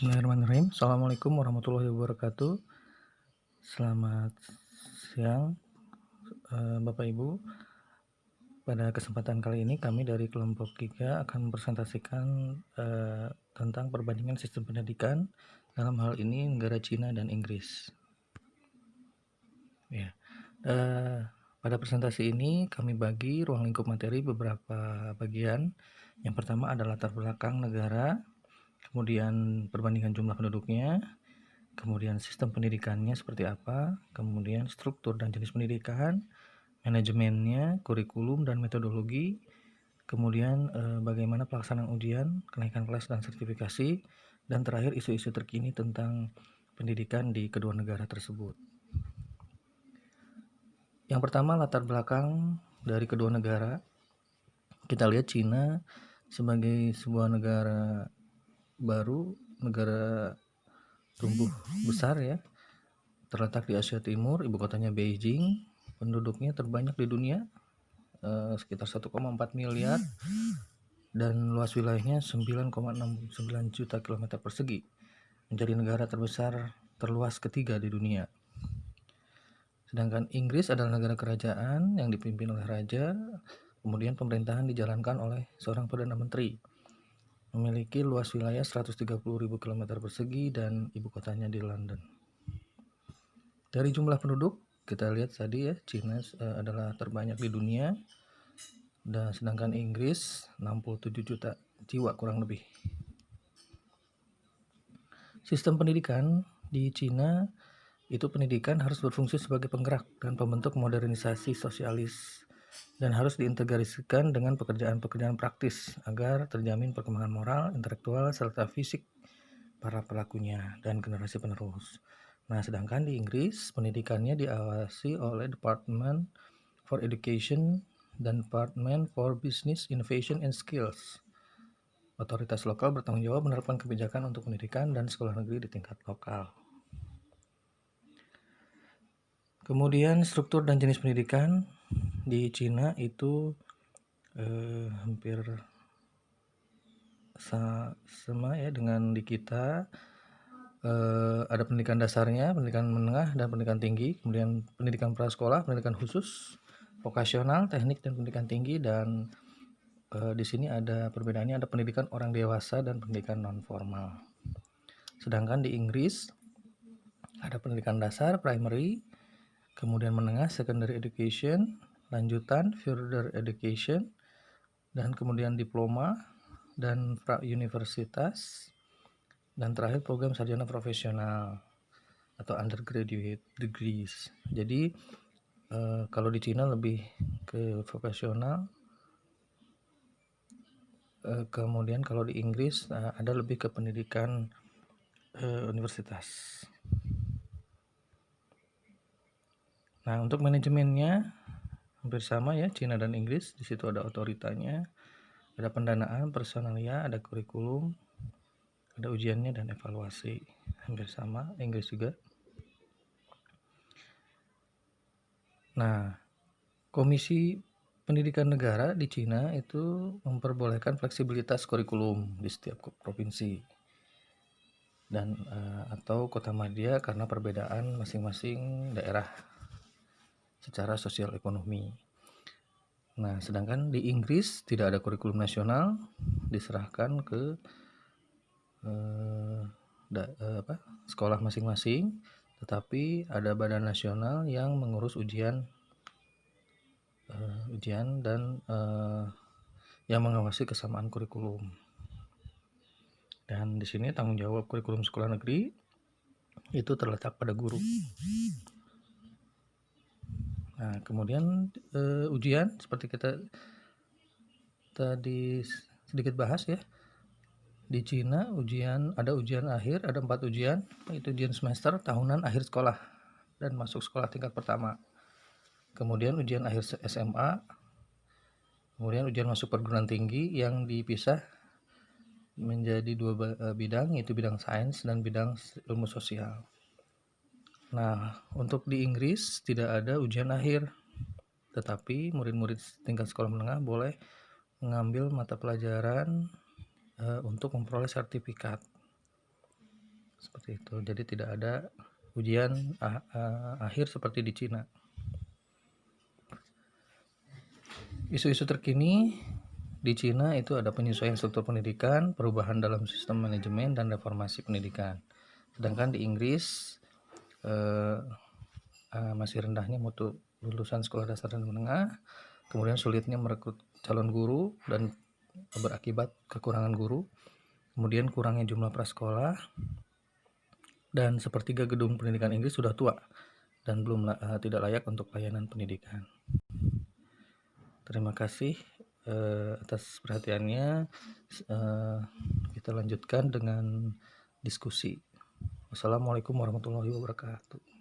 Bismillahirrahmanirrahim. Assalamualaikum warahmatullahi wabarakatuh. Selamat siang, Bapak Ibu. Pada kesempatan kali ini kami dari kelompok 3 akan mempresentasikan tentang perbandingan sistem pendidikan dalam hal ini negara Cina dan Inggris. Ya, pada presentasi ini kami bagi ruang lingkup materi beberapa bagian. Yang pertama adalah latar belakang negara, kemudian perbandingan jumlah penduduknya, kemudian sistem pendidikannya seperti apa, kemudian struktur dan jenis pendidikan, manajemennya, kurikulum dan metodologi, kemudian bagaimana pelaksanaan ujian, kenaikan kelas dan sertifikasi, dan terakhir isu-isu terkini tentang pendidikan di kedua negara tersebut. Yang pertama, latar belakang dari kedua negara. Kita lihat Cina sebagai sebuah negara baru, negara tumbuh besar ya, terletak di Asia Timur, ibu kotanya Beijing, penduduknya terbanyak di dunia, sekitar 1,4 miliar, dan luas wilayahnya 9,69 juta kilometer persegi, menjadi negara terbesar terluas ketiga di dunia. Sedangkan Inggris adalah negara kerajaan yang dipimpin oleh raja, kemudian pemerintahan dijalankan oleh seorang Perdana Menteri, memiliki luas wilayah 130.000 km persegi dan ibu kotanya di London. Dari jumlah penduduk, kita lihat tadi ya, Cina adalah terbanyak di dunia, dan sedangkan Inggris 67 juta jiwa kurang lebih. Sistem pendidikan di Cina itu pendidikan harus berfungsi sebagai penggerak dan pembentuk modernisasi sosialis dan harus diintegrasikan dengan pekerjaan-pekerjaan praktis agar terjamin perkembangan moral, intelektual, serta fisik para pelakunya dan generasi penerus. Nah, sedangkan di Inggris pendidikannya diawasi oleh Department for Education dan Department for Business Innovation and Skills. Otoritas lokal bertanggung jawab menerapkan kebijakan untuk pendidikan dan sekolah negeri di tingkat lokal. Kemudian struktur dan jenis pendidikan di Cina itu hampir sama ya dengan di kita. Ada pendidikan dasarnya, pendidikan menengah, dan pendidikan tinggi, kemudian pendidikan prasekolah, pendidikan khusus, vokasional, teknik, dan pendidikan tinggi. Dan di sini ada perbedaannya, ada pendidikan orang dewasa dan pendidikan non formal. Sedangkan di Inggris ada pendidikan dasar, primary, kemudian menengah, secondary education, lanjutan, further education, dan kemudian diploma dan pra-universitas, dan terakhir program sarjana profesional atau undergraduate degrees. Jadi kalau di Cina lebih ke vokasional, kemudian kalau di Inggris ada lebih ke pendidikan universitas. Nah, untuk manajemennya hampir sama ya, Cina dan Inggris. Di situ ada otoritanya, ada pendanaan, personalia, ada kurikulum, ada ujiannya dan evaluasi. Hampir sama, Inggris juga. Nah, Komisi Pendidikan Negara di Cina itu memperbolehkan fleksibilitas kurikulum di setiap provinsi dan atau kota madya karena perbedaan masing-masing daerah secara sosial ekonomi. Nah, sedangkan di Inggris tidak ada kurikulum nasional, diserahkan ke sekolah masing-masing, tetapi ada badan nasional yang mengurus ujian dan yang mengawasi kesamaan kurikulum. Dan di sini tanggung jawab kurikulum sekolah negeri itu terletak pada guru. Nah, kemudian ujian seperti kita tadi sedikit bahas ya. Di Cina ada ujian akhir, ada 4 ujian, itu ujian semester, tahunan, akhir sekolah, dan masuk sekolah tingkat pertama. Kemudian ujian akhir SMA, kemudian ujian masuk perguruan tinggi yang dipisah menjadi 2 bidang, yaitu bidang sains dan bidang ilmu sosial. Nah, untuk di Inggris tidak ada ujian akhir, tetapi murid-murid tingkat sekolah menengah boleh mengambil mata pelajaran untuk memperoleh sertifikat. seperti itu. Jadi tidak ada ujian akhir seperti di Cina. Isu-isu terkini di Cina itu ada penyesuaian struktur pendidikan, perubahan dalam sistem manajemen, dan reformasi pendidikan. Sedangkan di Inggris masih rendahnya mutu lulusan sekolah dasar dan menengah, kemudian sulitnya merekrut calon guru dan berakibat kekurangan guru, kemudian kurangnya jumlah prasekolah, dan sepertiga gedung pendidikan Inggris sudah tua dan tidak layak untuk layanan pendidikan. Terima kasih atas perhatiannya. Kita lanjutkan dengan diskusi. Wassalamualaikum warahmatullahi wabarakatuh.